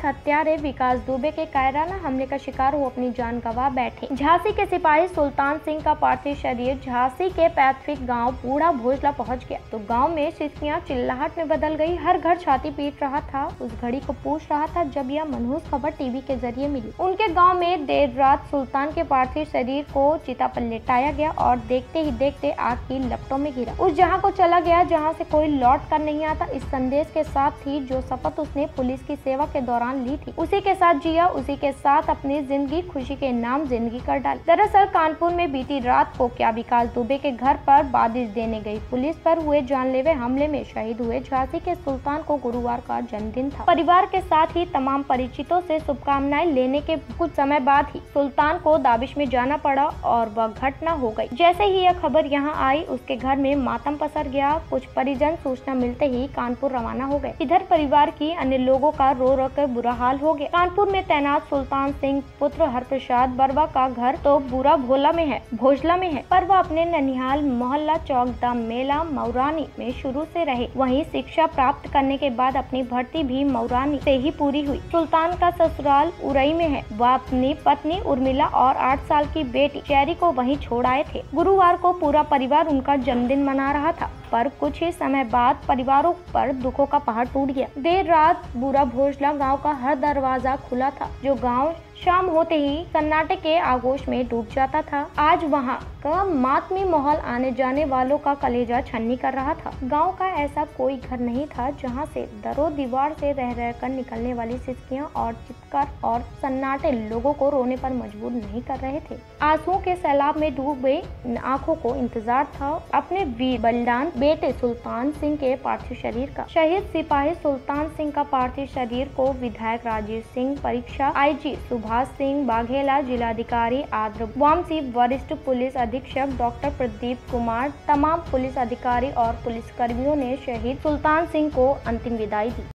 कुख्यात हत्यारे विकास दुबे के कायराना हमले का शिकार हो अपनी जान गंवा बैठे। झांसी के सिपाही सुल्तान सिंह का पार्थिव शरीर झांसी के पैतृक गांव बूढ़ा भोजला पहुंच गया तो गांव में सिसकियां चिल्लाहट में बदल गई। हर घर छाती पीट रहा था। उस घड़ी को पूछ रहा था जब यह मनहूस खबर टीवी के जरिए मिली। उनके गाँव में देर रात सुल्तान के पार्थिव शरीर को चिता पर लेटाया गया और देखते ही देखते आग की लपटों में गिरा। उस जहां को चला गया जहां से कोई लौट कर नहीं आता। इस संदेश के साथ थी जो शपथ उसने पुलिस की सेवा के दौरान ली थी। उसी के साथ जिया, उसी के साथ अपनी जिंदगी खुशी के नाम जिंदगी कर डाली। दरअसल कानपुर में बीती रात को क्या विकास दुबे के घर पर बारिश देने गई पुलिस पर हुए जानलेवा हमले में शहीद हुए झांसी के सुल्तान को गुरुवार का जन्मदिन था। परिवार के साथ ही तमाम परिचितों से शुभकामनाएं लेने के कुछ समय बाद ही सुल्तान को दाबिश में जाना पड़ा और वह घटना हो गई। जैसे ही यह खबर यहाँ आई उसके घर में मातम पसर गया। कुछ परिजन सूचना मिलते ही कानपुर रवाना हो गए। इधर परिवार की अन्य लोगों का रो रो कर बुरा हाल हो गया। कानपुर में तैनात सुल्तान सिंह पुत्र हरप्रसाद बरवा का घर तो बुरा भोजला में है पर वह अपने ननिहाल मोहल्ला चौक द मेला मऊरानी में शुरू से रहे। वहीं शिक्षा प्राप्त करने के बाद अपनी भर्ती भी मऊरानी से ही पूरी हुई। सुल्तान का ससुराल उरई में है। वह अपनी पत्नी उर्मिला और 8 साल की बेटी चेरी को वहीं छोड़ आए थे। गुरुवार को पूरा परिवार उनका जन्मदिन मना रहा था पर कुछ ही समय बाद परिवारों पर दुखों का पहाड़ टूट गया। देर रात बूढ़ा भोजला गांव का हर दरवाजा खुला था। जो गांव शाम होते ही सन्नाटे के आगोश में डूब जाता था। आज वहां का मातमी माहौल आने जाने वालों का कलेजा छन्नी कर रहा था। गांव का ऐसा कोई घर नहीं था जहां से दरो दीवार से रह रहकर निकलने वाली सिसकियां और चित्कार और सन्नाटे लोगों को रोने पर मजबूर नहीं कर रहे थे। आंसुओं के सैलाब में डूबे आंखों को इंतजार था अपने वीर बलिदान बेटे सुल्तान सिंह के पार्थिव शरीर का। शहीद सिपाही सुल्तान सिंह का पार्थिव शरीर को विधायक राजेश सिंह परीक्षा, आईजी सुभाष सिंह बाघेला, जिलाधिकारी आद्र वामसी, वरिष्ठ पुलिस अधीक्षक डॉक्टर प्रदीप कुमार, तमाम पुलिस अधिकारी और पुलिस कर्मियों ने शहीद सुल्तान सिंह को अंतिम विदाई दी।